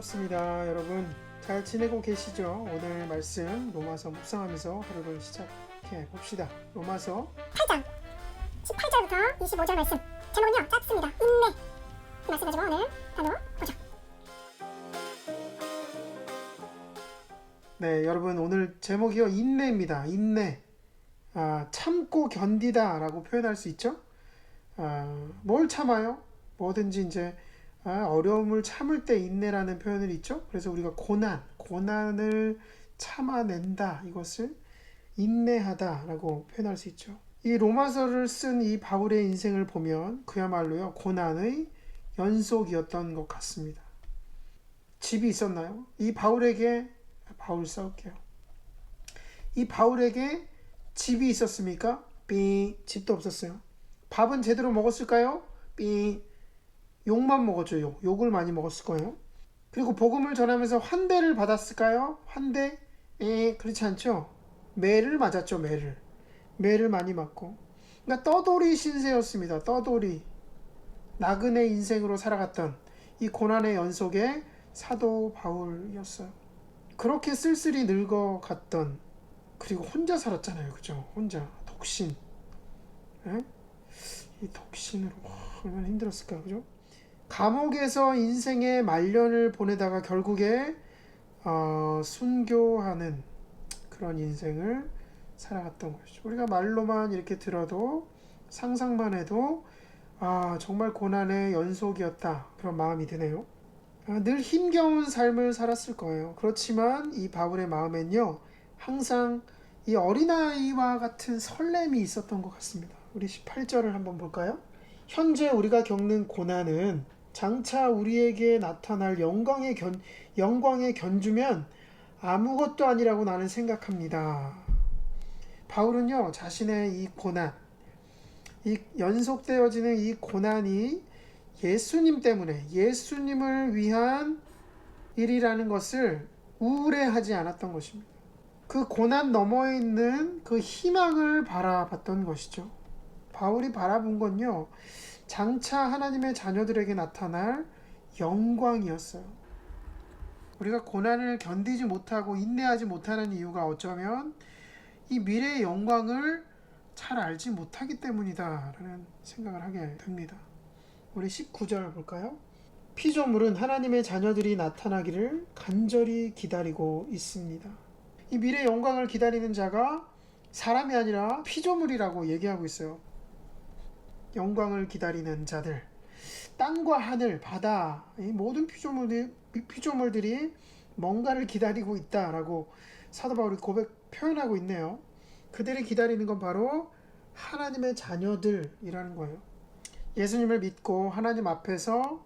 반갑습니다. 여러분 잘 지내고 계시죠? 오늘 말씀 로마서 묵상하면서 하루를 시작해 봅시다. 로마서 8장 18절부터 25절 말씀. 제목은요 짧습니다. 인내. 이 말씀 가지고 오늘 나눠보죠. 네, 여러분 오늘 제목이요 인내입니다. 인내. 참고 견디다 라고 표현할 수 있죠. 뭘 참아요? 뭐든지 이제 어려움을 참을 때 인내라는 표현을 있죠. 그래서 우리가 고난을 참아낸다, 이것을 인내하다 라고 표현할 수 있죠. 이 로마서를 쓴 이 바울의 인생을 보면 그야말로요 고난의 연속이었던 것 같습니다. 집이 있었나요? 이 바울에게 집이 있었습니까? 삥. 집도 없었어요. 밥은 제대로 먹었을까요? 삥. 욕만 먹었죠. 욕을 많이 먹었을 거예요. 그리고 복음을 전하면서 환대를 받았을까요? 환대? 그렇지 않죠. 매를 맞았죠. 매를 많이 맞고. 그러니까 떠돌이 신세였습니다. 떠돌이. 나그네 인생으로 살아갔던 이 고난의 연속의 사도 바울이었어요. 그렇게 쓸쓸히 늙어갔던, 그리고 혼자 살았잖아요. 그죠? 혼자 독신. 이 독신으로 얼마나 힘들었을까. 그죠? 감옥에서 인생의 말년을 보내다가 결국에 순교하는 그런 인생을 살아갔던 것이죠. 우리가 말로만 이렇게 들어도, 상상만 해도 정말 고난의 연속이었다, 그런 마음이 드네요. 늘 힘겨운 삶을 살았을 거예요. 그렇지만 이 바울의 마음엔요 항상 이 어린아이와 같은 설렘이 있었던 것 같습니다. 우리 18절을 한번 볼까요? 현재 우리가 겪는 고난은 장차 우리에게 나타날 영광의 견주면 아무것도 아니라고 나는 생각합니다. 바울은요 자신의 이 고난, 이 연속되어지는 이 고난이 예수님 때문에, 예수님을 위한 일이라는 것을 우울해하지 않았던 것입니다. 그 고난 너머에 있는 그 희망을 바라봤던 것이죠. 바울이 바라본 건요 장차 하나님의 자녀들에게 나타날 영광이었어요. 우리가 고난을 견디지 못하고 인내하지 못하는 이유가 어쩌면 이 미래의 영광을 잘 알지 못하기 때문이다 라는 생각을 하게 됩니다. 우리 19절 볼까요? 피조물은 하나님의 자녀들이 나타나기를 간절히 기다리고 있습니다. 이 미래의 영광을 기다리는 자가 사람이 아니라 피조물이라고 얘기하고 있어요. 영광을 기다리는 자들, 땅과 하늘, 바다, 이 모든 피조물들이 뭔가를 기다리고 있다라고 사도 바울이 표현하고 있네요. 그들이 기다리는 건 바로 하나님의 자녀들이라는 거예요. 예수님을 믿고 하나님 앞에서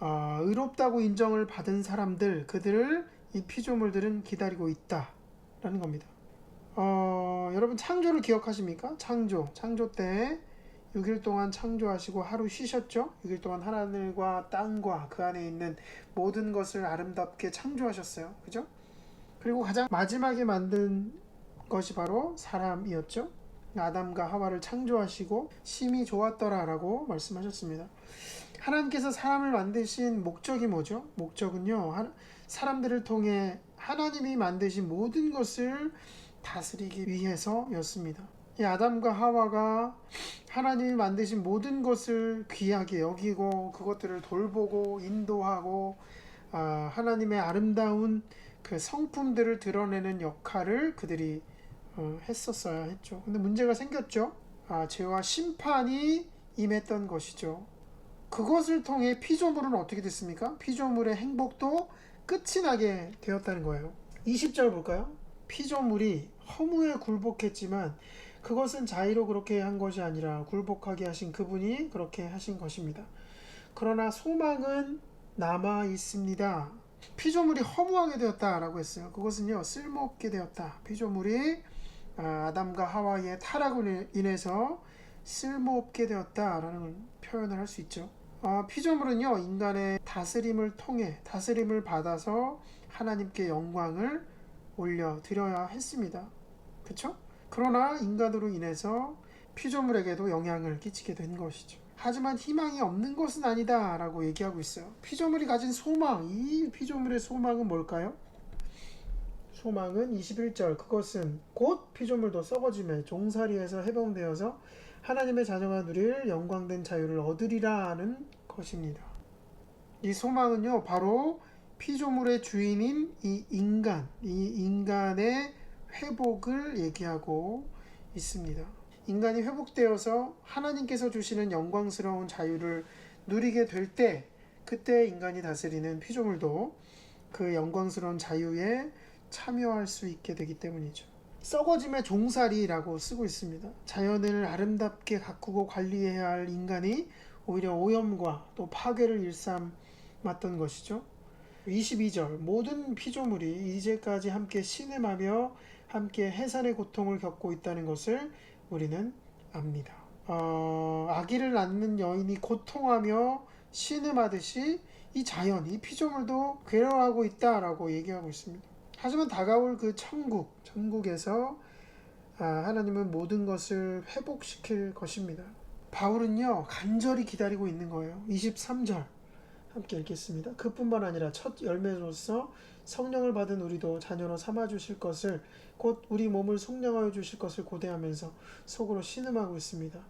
의롭다고 인정을 받은 사람들, 그들을 이 피조물들은 기다리고 있다라는 겁니다. 여러분 창조를 기억하십니까? 창조 때 6일 동안 창조하시고 하루 쉬셨죠? 6일 동안 하늘과 땅과 그 안에 있는 모든 것을 아름답게 창조하셨어요. 그죠? 그리고 가장 마지막에 만든 것이 바로 사람이었죠. 아담과 하와를 창조하시고 심히 좋았더라 라고 말씀하셨습니다. 하나님께서 사람을 만드신 목적이 뭐죠? 목적은요 사람들을 통해 하나님이 만드신 모든 것을 다스리기 위해서였습니다. 이 아담과 하와가 하나님이 만드신 모든 것을 귀하게 여기고 그것들을 돌보고 인도하고 하나님의 아름다운 그 성품들을 드러내는 역할을 그들이 했었어야 했죠. 근데 문제가 생겼죠. 죄와 심판이 임했던 것이죠. 그것을 통해 피조물은 어떻게 됐습니까? 피조물의 행복도 끝이 나게 되었다는 거예요. 20절 볼까요? 피조물이 허무에 굴복했지만 그것은 자의로 그렇게 한 것이 아니라 굴복하게 하신 그분이 그렇게 하신 것입니다. 그러나 소망은 남아 있습니다. 피조물이 허무하게 되었다라고 했어요. 그것은요 쓸모없게 되었다. 피조물이 아담과 하와의 타락으로 인해서 쓸모없게 되었다라는 표현을 할 수 있죠. 피조물은요 인간의 다스림을 통해 다스림을 받아서 하나님께 영광을 올려드려야 했습니다. 그렇죠? 그러나 인간으로 인해서 피조물에게도 영향을 끼치게 된 것이죠. 하지만 희망이 없는 것은 아니다 라고 얘기하고 있어요. 피조물이 가진 소망, 이 피조물의 소망은 뭘까요? 소망은 21절, 그것은 곧 피조물도 썩어짐에 종살이에서 해방되어서 하나님의 자녀가 누릴 영광된 자유를 얻으리라 하는 것입니다. 이 소망은요, 바로 피조물의 주인인 이 인간의 회복을 얘기하고 있습니다. 인간이 회복되어서 하나님께서 주시는 영광스러운 자유를 누리게 될 때, 그때 인간이 다스리는 피조물도 그 영광스러운 자유에 참여할 수 있게 되기 때문이죠. 썩어짐의 종살이라고 쓰고 있습니다. 자연을 아름답게 가꾸고 관리해야 할 인간이 오히려 오염과 또 파괴를 일삼았던 것이죠. 22절, 모든 피조물이 이제까지 함께 신음하며 함께 해산의 고통을 겪고 있다는 것을 우리는 압니다. 아기를 낳는 여인이 고통하며 신음하듯이 이 자연, 이 피조물도 괴로워하고 있다라고 얘기하고 있습니다. 하지만 다가올 그 천국에서 하나님은 모든 것을 회복시킬 것입니다. 바울은요, 간절히 기다리고 있는 거예요. 23절 함께 읽겠습니다. 그뿐만 아니라 첫 열매로서 성령을 받은 우리도 자녀로 삼아주실 것을, 곧 우리 몸을 속량하여 주실 것을 고대하면서 속으로 신음하고 있습니다.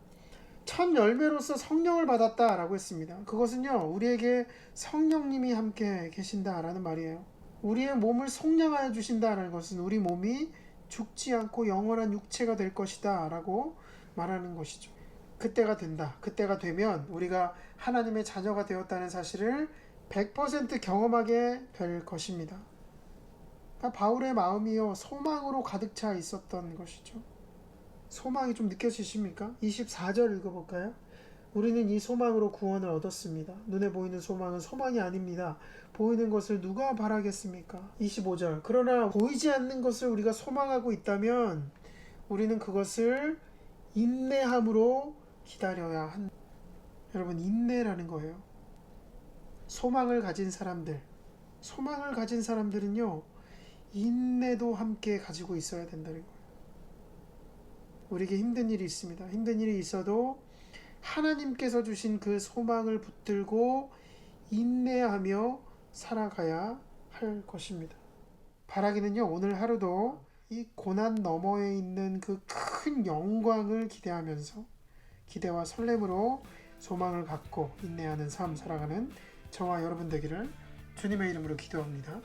첫 열매로서 성령을 받았다라고 했습니다. 그것은요, 우리에게 성령님이 함께 계신다라는 말이에요. 우리의 몸을 속량하여 주신다라는 것은 우리 몸이 죽지 않고 영원한 육체가 될 것이다 라고 말하는 것이죠. 그때가 된다. 그때가 되면 우리가 하나님의 자녀가 되었다는 사실을 100% 경험하게 될 것입니다. 그러니까 바울의 마음이요, 소망으로 가득 차 있었던 것이죠. 소망이 좀 느껴지십니까? 24절 읽어볼까요? 우리는 이 소망으로 구원을 얻었습니다. 눈에 보이는 소망은 소망이 아닙니다. 보이는 것을 누가 바라겠습니까? 25절, 그러나 보이지 않는 것을 우리가 소망하고 있다면 우리는 그것을 인내함으로 기다려야 한다. 여러분, 인내라는 거예요. 소망을 가진 사람들은요, 인내도 함께 가지고 있어야 된다는 거예요. 우리에게 힘든 일이 있습니다. 힘든 일이 있어도 하나님께서 주신 그 소망을 붙들고 인내하며 살아가야 할 것입니다. 바라기는요, 오늘 하루도 이 고난 너머에 있는 그 큰 영광을 기대하면서 기대와 설렘으로 소망을 갖고 인내하는 삶 살아가는 저와 여러분 되기를 주님의 이름으로 기도합니다.